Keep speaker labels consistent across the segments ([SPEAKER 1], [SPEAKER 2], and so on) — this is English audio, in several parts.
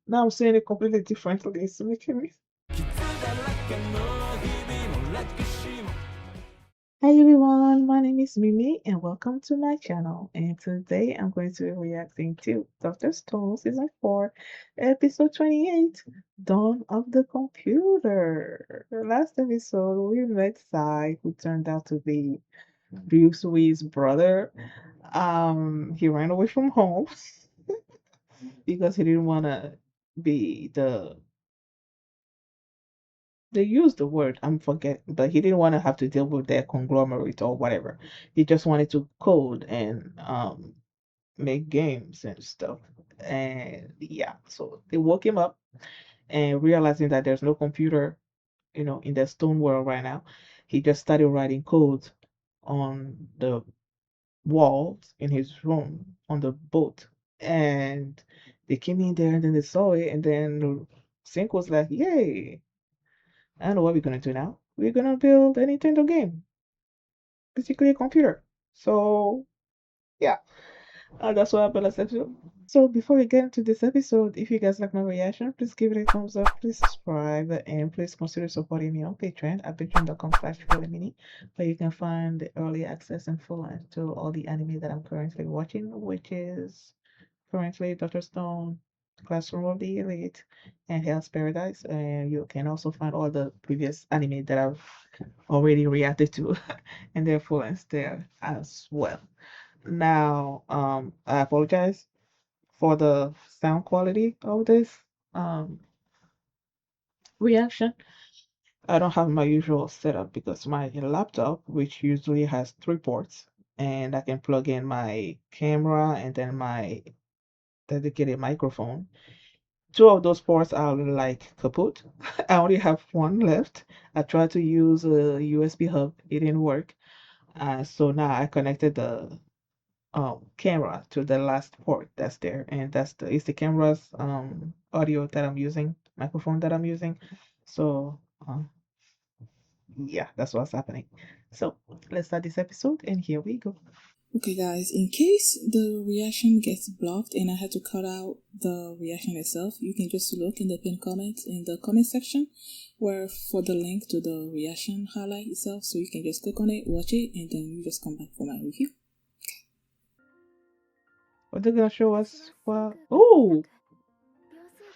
[SPEAKER 1] Now I'm saying it completely differently. It's making me. Hi everyone, my name is Mimi and welcome to my channel. And today I'm going to be reacting to Dr. Stone Season 4, Episode 28, Dawn of the Computer. Last episode we met Sai, who turned out to be Ryusui's brother. He ran away from home because he didn't want to be they used the word, I'm forgetting, but he didn't want to have to deal with their conglomerate or whatever. He just wanted to code and make games and stuff. And yeah, so they woke him up and realizing that there's no computer, in the stone world right now, he just started writing code on the walls in his room on the boat. And they came in there and then they saw it, and then Sync was like, "Yay, I know what we're gonna do now. We're gonna build a Nintendo game, basically a computer." So yeah, that's what happened last episode. So before we get into this episode, if you guys like my reaction, please give it a thumbs up, please subscribe, and please consider supporting me on Patreon at patreon.com/mini, where you can find the early access and full to all the anime that I'm currently watching, which is currently Dr. Stone, Classroom of the Elite, and Hell's Paradise. And you can also find all the previous anime that I've already reacted to and their influence there as well. Now, I apologize for the sound quality of this um reaction. I don't have my usual setup because my laptop, which usually has three ports, and I can plug in my camera and then my dedicated microphone. Two of those ports are like kaput. I only have one left. I tried to use a USB hub, it didn't work. So now I connected the camera to the last port that's there, and it's the camera's audio that I'm using, microphone that I'm using. So yeah, that's what's happening. So let's start this episode, and here we go.
[SPEAKER 2] Okay, guys, in case the reaction gets blocked and I had to cut out the reaction itself, you can just look in the pinned comments in the comment section where for the link to the reaction highlight itself, so you can just click on it, watch it, and then you just come back for my review.
[SPEAKER 1] What they're gonna show us? Well, oh,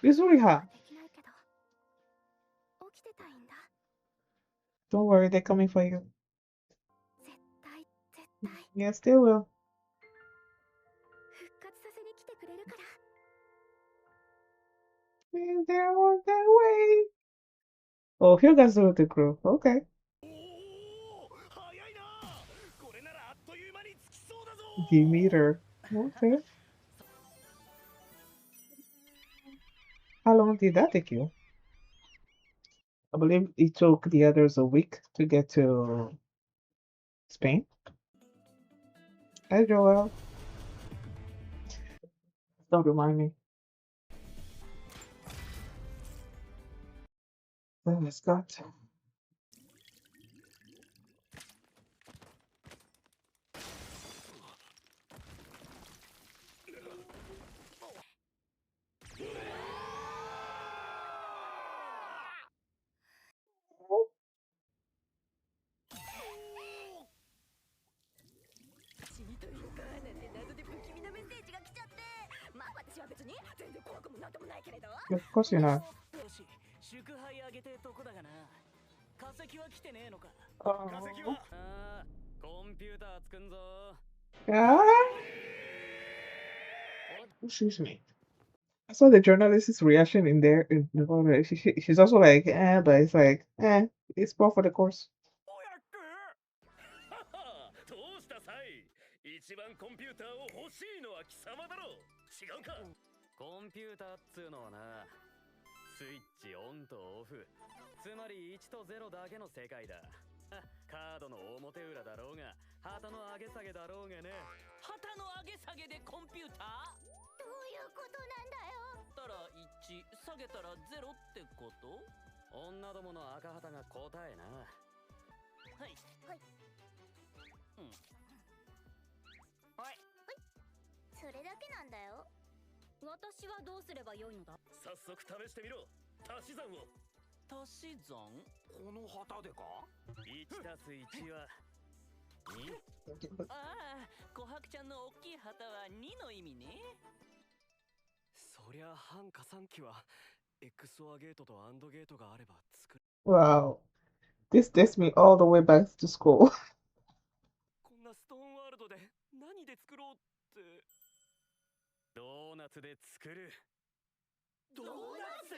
[SPEAKER 1] Yuzuriha. Don't worry, they're coming for you. Yes, they will. And they're on their way. Oh, Hyuga's with the group. Okay. Demeter. Okay. How long did that take you? I believe it took the others a week to get to Spain. Hi, Joel. Don't remind me. Oh, Scott. Of course you're not. Oh. Yeah. Excuse me. I saw the journalist's reaction in there. She's also like, but it's like, it's part for the course.
[SPEAKER 3] どうしたサイ一番コンピューターを欲しいのは貴様だろ違うかコンピューターっつうのはなスイッチオンとオフつまり1と0だけの世界だカードの表裏だろうが旗の上げ下げだろうがね旗の上げ下げでコンピューターどういうことなんだよたら1下げたら0ってこと女どもの赤旗が答えなはいはいうんはいそれだけなんだよ私はどうすればよいのだ。早速試してみろ。足し算を。足し算？この旗でか？ 1 たす1は2。ああ、琥珀ちゃんの大きい旗は2の意味ね。そりゃ半加算機は XOR ゲートと AND ゲートがあれば作る。
[SPEAKER 1] Wow. This takes me all the way back to school.
[SPEAKER 3] こんなストーンワールドで何で作ろうって。ドーナツで作る。ドーナツ？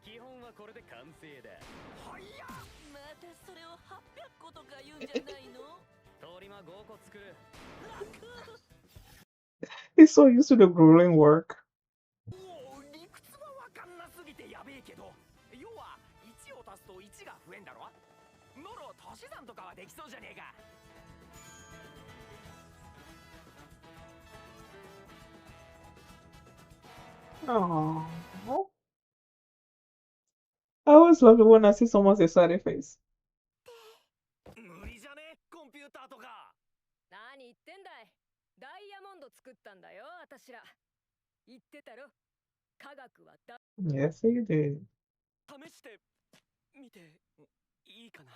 [SPEAKER 3] 基本はこれで完成だ。はやっ。またそれを800個とか言うんじゃないの？通り魔5個作る。
[SPEAKER 1] He's so used to the grueling work.
[SPEAKER 3] おお、理屈はわかんなすぎてやべえけど、要は1を足すと1が増えんだろ。なら足し算とかはできそうじゃねえか。
[SPEAKER 1] Oh, I always love it when I see someone's excited face.
[SPEAKER 3] 無理じゃね？コンピューターとか。何言ってんだい。ダイヤモンド作ったんだよ、私ら。言ってたろ。科学はだ。
[SPEAKER 1] Yes, he did.
[SPEAKER 3] 試してみていいかな。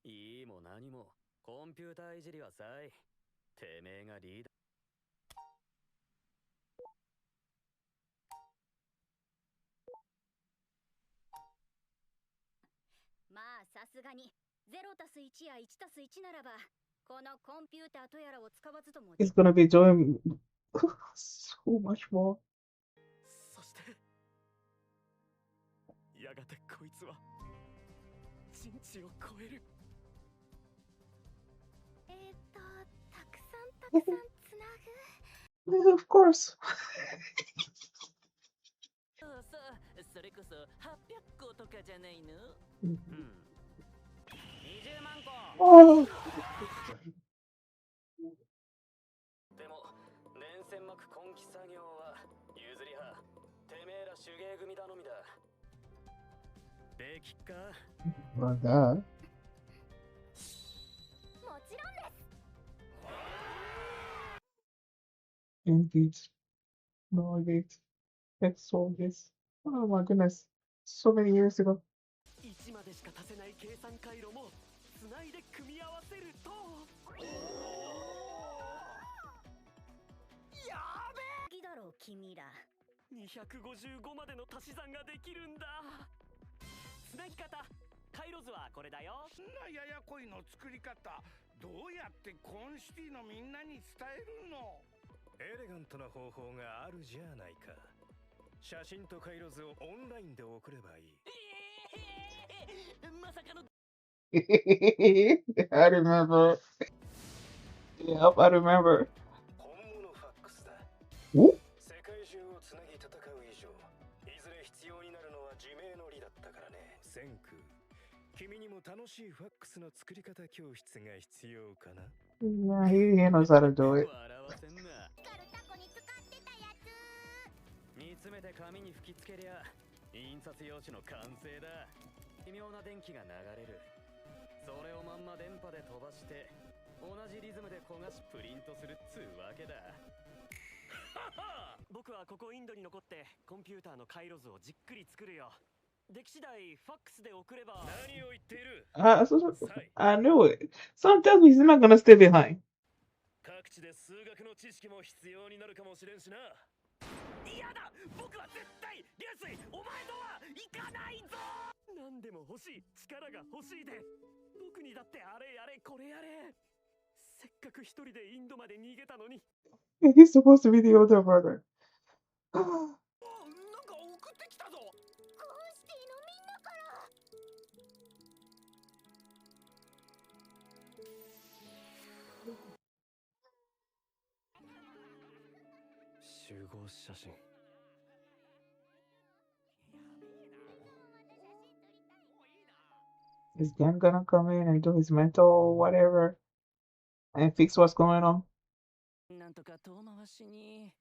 [SPEAKER 3] いいも何もコンピューターいじりはさい。てめえがリーダー。まあさすがに0たす1や1たす1ならばこのコンピューターとやらを使わずとも。
[SPEAKER 1] He's gonna be doing so much more.
[SPEAKER 3] そしてやがてこいつは人知を超える。たくさんつなぐ。
[SPEAKER 1] Of course.
[SPEAKER 3] そうそう、それこそ800個とかじゃないの？
[SPEAKER 1] うん、
[SPEAKER 3] 20万個。
[SPEAKER 1] Oh,
[SPEAKER 3] でも連戦幕根気作業は譲り派。てめえら手芸組頼みだ。できっか？
[SPEAKER 1] my God.
[SPEAKER 3] もちろんです。
[SPEAKER 1] Engage. No, engage. Let's solve this. Oh my goodness. So many years ago.
[SPEAKER 3] 1までしか足せない計算回路もつないで組み合わせると。やべえ。いいだろう君ら。255までの足し算ができるんだ。つなぎ方、回路図はこれだよ。
[SPEAKER 4] そんなややこいの作り方、どうやってコンシティのみんなに伝えるの？
[SPEAKER 5] エレガントな方法があるじゃないか。写真と回路図をオンラインで送ればいい。
[SPEAKER 3] まさかの。
[SPEAKER 1] I remember. Yep, I remember.
[SPEAKER 5] 本物ファックスだ。
[SPEAKER 1] Ooh.
[SPEAKER 5] 世界中をつなぎ戦う以上、いずれ必要になるのは自明の理だったからね。センク、君にも楽しいファックスの作り方教室が必要かな？
[SPEAKER 1] Yeah, he knows how to do it.
[SPEAKER 3] 笑わせんな。カルタコに使ってたやつ。煮詰めて紙に吹きつけりゃ印刷用紙の完成だ。微妙な電気が流れる。それをまんま電波で飛ばして同じリズムで焦がしプリントするっつうわけだ。僕はここインドに残ってコンピューターの回路図をじっくり作るよ。でき次第ファックスで送れば。何を言っている。
[SPEAKER 1] I knew it. Sometimes he's not gonna stay behind.
[SPEAKER 3] 各地で数学の知識も必要になるかもしれんしな。嫌だ、僕は絶対流水お前とは行かないぞ。何でも欲しい、力が欲しいで。僕にだってあれやれこれやれ。せっかく一人でインドまで逃げたのに。
[SPEAKER 1] He's supposed to be the older brother.
[SPEAKER 3] なんか送ってきたぞ。コンシティのみんなから。集合写真。
[SPEAKER 1] Is Gen gonna come in and do his mental whatever and fix what's going on?
[SPEAKER 3] なんとか遠回しに。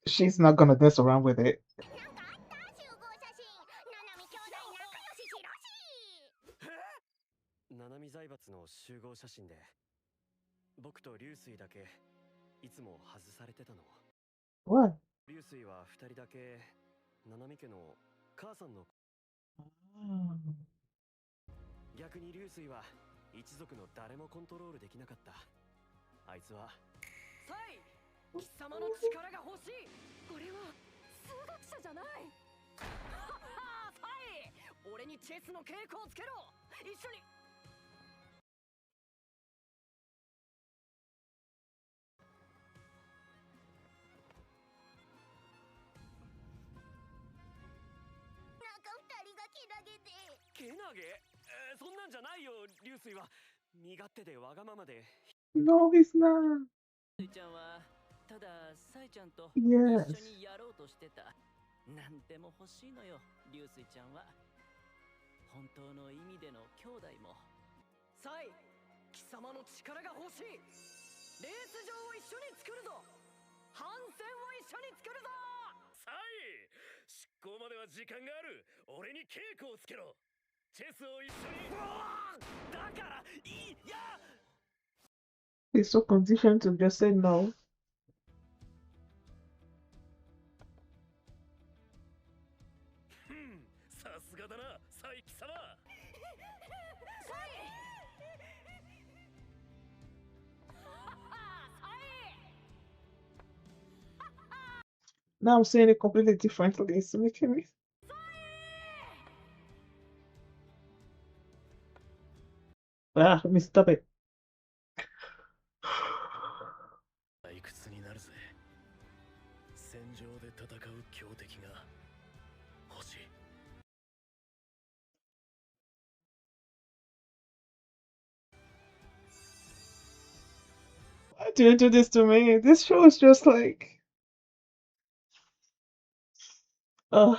[SPEAKER 1] She's not gonna mess around with it.
[SPEAKER 3] なんかあった集合写真。ナナミ兄弟仲良ししろし。ナナミ財閥の集合写真で僕と流水だけいつも外されてたの。
[SPEAKER 1] What?
[SPEAKER 3] 流水は2人だけ七海家の母さんの。
[SPEAKER 1] Oh.
[SPEAKER 3] 逆に流水は一族の誰もコントロールできなかった。あいつはサイ、貴様の力が欲しい。
[SPEAKER 6] 俺は数学者じゃない。
[SPEAKER 3] ははサイ、俺にチェスの稽古をつけろ。一緒に。
[SPEAKER 6] なんか二人がけなげで。
[SPEAKER 3] けなげ、そんなんじゃないよ。流水は身勝手でわがままで。
[SPEAKER 1] No, he's not.
[SPEAKER 3] 流水ちゃんはただサイちゃんと一
[SPEAKER 1] Yes.
[SPEAKER 3] 緒にやろうとしてた。なんでも欲しいのよ、流水ちゃんは。本当の意味での兄弟も。サイ、貴様の力が欲しい。レース場を一緒に作るぞ。反戦を一緒に作るぞ。サイ、執行までは時間がある。俺に稽古をつけろ。チェスを一緒に。だからいや。
[SPEAKER 1] He's so conditioned to just say no.
[SPEAKER 3] さすがだな、サイ貴様。
[SPEAKER 6] サイ。
[SPEAKER 1] Now I'm saying it completely differently. It's making me. Ah, let me stop it.
[SPEAKER 3] いくつになるぜ。戦場で戦う強敵が欲しい。
[SPEAKER 1] Why do you do this to me? This show is just like. Ugh.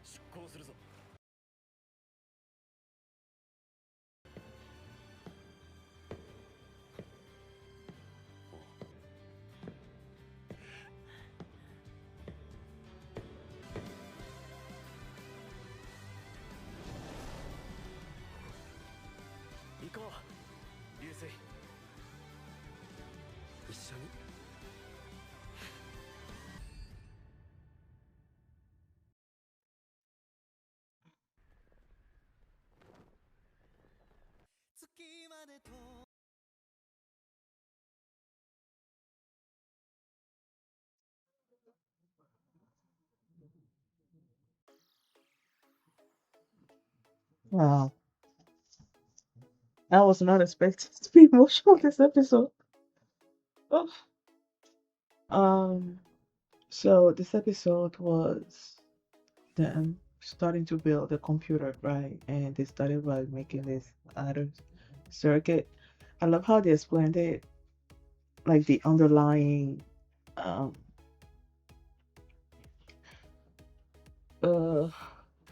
[SPEAKER 3] 出航するぞ。行こう、流水。一緒に。
[SPEAKER 1] Wow. I was not expecting to be emotional this episode. Oh. Um. So this episode was them starting to build a computer, right? And they started by making this added circuit. I love how they explained it, like the underlying um uh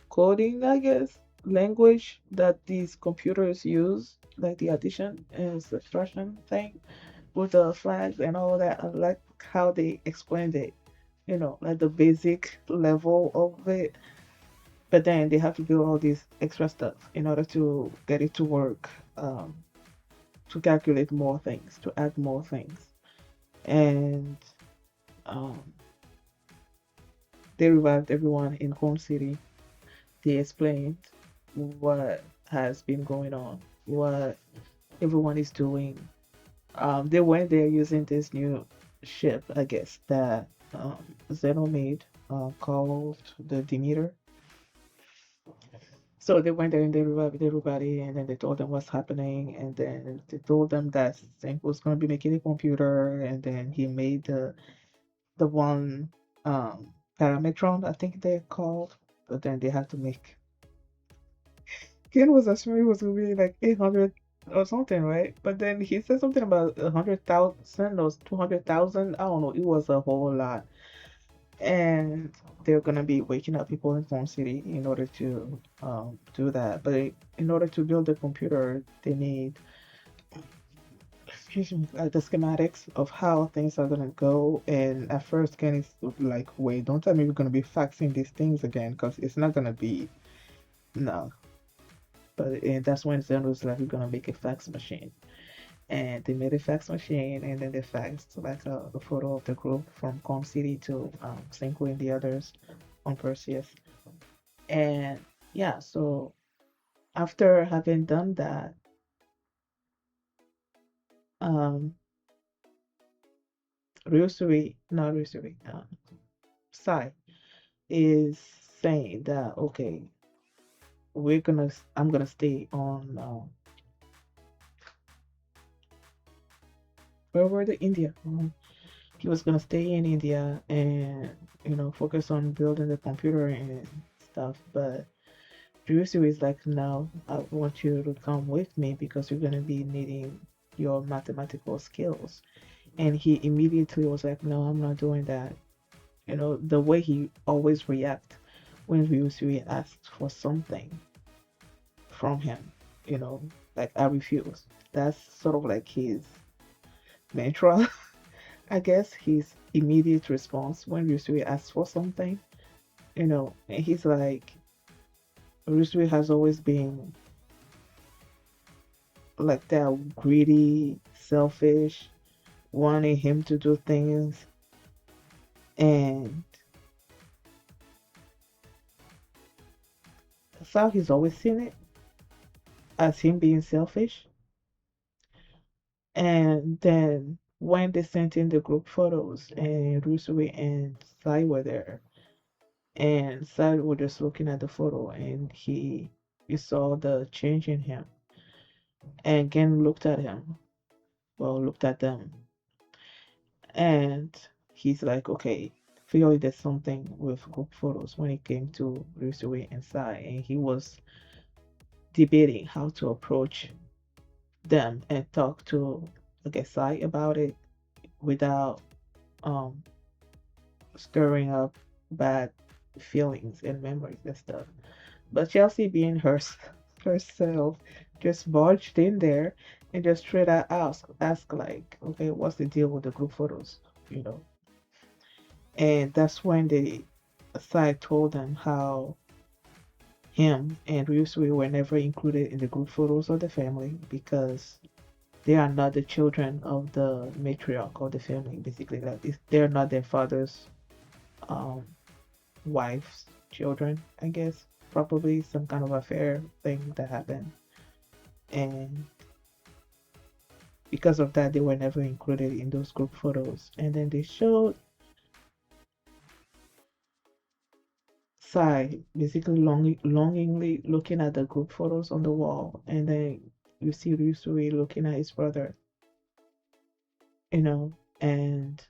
[SPEAKER 1] coding, I guess, language that these computers use, like the addition and subtraction thing with the flags and all that. I like how they explained it, like the basic level of it. But then they have to do all this extra stuff in order to get it to work, to calculate more things, to add more things. And um, they revived everyone in Home City. They explained what has been going on, what everyone is doing. They went there using this new ship, I guess, that Zeno made, called the Demeter. So they went there and they revived everybody, and then they told them what's happening, and then they told them that Senku was going to be making a computer, and then he made the one parametron, I think they're called, but then they had to make. Ken was assuming it was going to be like 800 or something, right? But then he said something about 100,000 or 200,000. I don't know. It was a whole lot. And they're gonna be waking up people in Phone City in order to do that. But in order to build a computer, they need like the schematics of how things are gonna go. And at first, Ken is like, "Wait, don't tell me we're gonna be faxing these things again, because it's not gonna be no." But and that's when Zen was like, "We're gonna make a fax machine." And they made a fax machine, and then they faxed like a photo of the group from Com City to Senku and the others on Perseus. And yeah, so after having done that, um, not Ryusui, Sai is saying that okay, I'm gonna stay on where were the India? He was gonna stay in India and focus on building the computer and stuff. But Ryusui is like, no, I want you to come with me because you're gonna be needing your mathematical skills. And he immediately was like, no, I'm not doing that. The way he always react when Ryusui asks for something from him, you know, like I refuse. That's sort of like his mantra, I guess. His immediate response when Ryusui asks for something, and he's like, Ryusui has always been like that greedy, selfish, wanting him to do things, and that's how he's always seen it, as him being selfish. And then when they sent in the group photos and Rusui and Sai were there, and Sai was just looking at the photo and you saw the change in him. And Gen looked at him, well, looked at them, and he's like, okay, clearly there's something with group photos when it came to Rusui and Sai, and he was debating how to approach them and talk to, I guess, Sai about it without um stirring up bad feelings and memories and stuff. But Chelsea, being herself, just barged in there and just straight out ask like, okay, what's the deal with the group photos? You know, and that's when the side told them how him and Ryusui were never included in the group photos of the family because they are not the children of the matriarch of the family. Basically, like they're not their father's um wife's children, I guess. Probably some kind of affair thing that happened. And because of that, they were never included in those group photos. And then they showed Sai basically longingly looking at the group photos on the wall. And then you see Ryusui looking at his brother, you know. And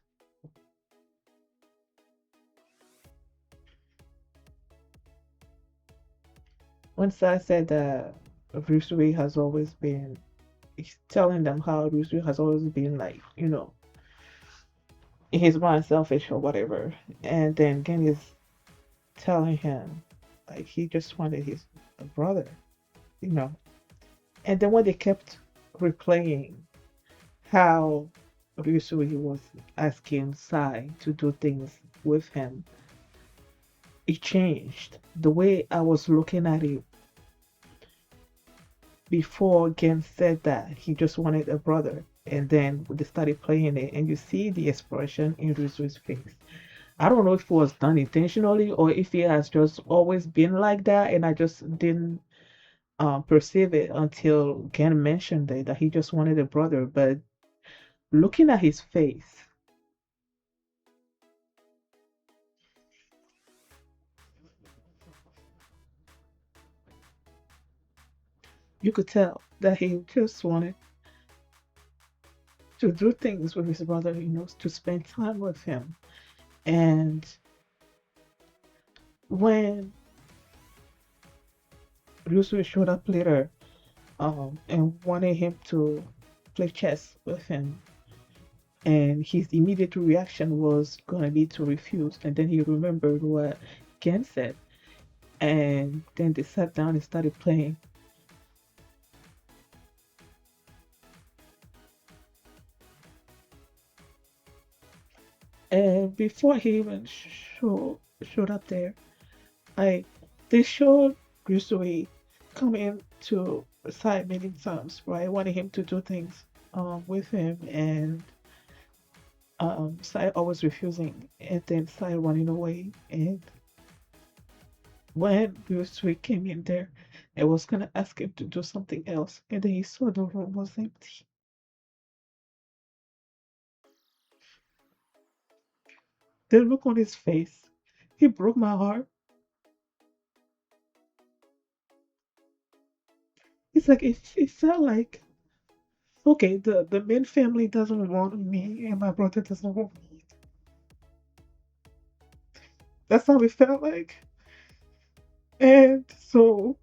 [SPEAKER 1] when Sai said that Ryusui has always been, he's telling them how Ryusui has always been like, in his mind selfish or whatever. And then Gen is telling him like he just wanted his brother, you know. And then when they kept replaying how Ryusui was asking Sai to do things with him, it changed. The way I was looking at it before Gen said that he just wanted a brother. And then they started playing it, and you see the expression in Ryusui's face. I don't know if it was done intentionally or if it has just always been like that, and I just didn't perceive it until Ken mentioned it that he just wanted a brother. But looking at his face, you could tell that he just wanted to do things with his brother, to spend time with him. And when Ryusui showed up later, and wanted him to play chess with him, and his immediate reaction was gonna be to refuse, and then he remembered what Ken said, and then they sat down and started playing. And before he even showed up there, like they showed Ryusui coming to Sai many times, right? Wanting him to do things with him, and Sai always refusing, and then Sai running away. And when Ryusui came in there and was gonna ask him to do something else, and then he saw the room was empty. The look on his face, he broke my heart. It's like it felt like okay, the main family doesn't want me, and my brother doesn't want me. That's how it felt like. And so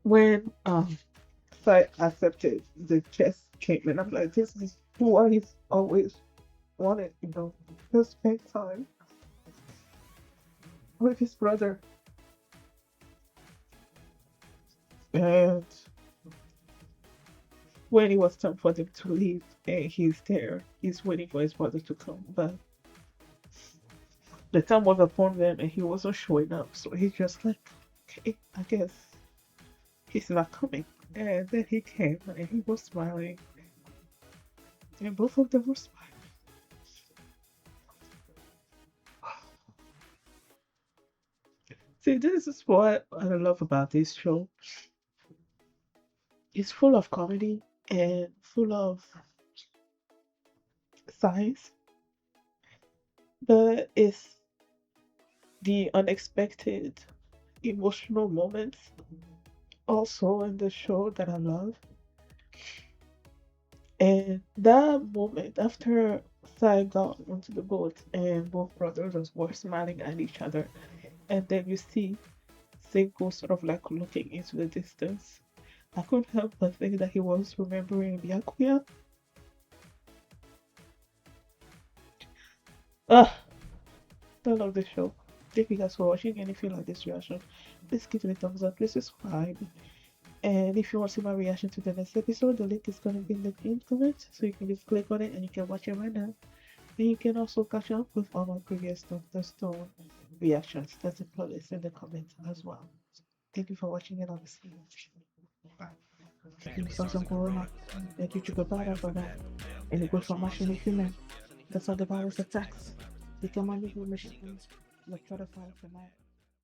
[SPEAKER 1] when Sai accepted the chess came, and I'm like, this is who I always wanted, to spend time with his brother. And when it was time for them to leave, and he's there, he's waiting for his brother to come. But the time was upon them, and he wasn't showing up. So he's just like, okay, I guess he's not coming. And then he came, and he was smiling, and both of them were smiling. See, this is what I love about this show. It's full of comedy and full of science, but it's the unexpected emotional moments also in the show that I love. And that moment after Sai got onto the boat and both brothers were smiling at each other, and then you see Senku sort of like looking into the distance. I couldn't help but think that he was remembering Byakuya. Ah, I love this show. Thank you guys for watching, and if you like this reaction, please give it a thumbs up, please subscribe. And if you want to see my reaction to the next episode, the link is going to be in the pinned comment, so you can just click on it and you can watch it right now. And you can also catch up with all my previous Doctor Stone reactions. There's a playlist in the comments as well. Thank you for watching, and I'll see you. Bye. Some corona, that you took a bad for that, and it goes from machine human. That's how the virus attacks. Become a machine, like 35 tonight.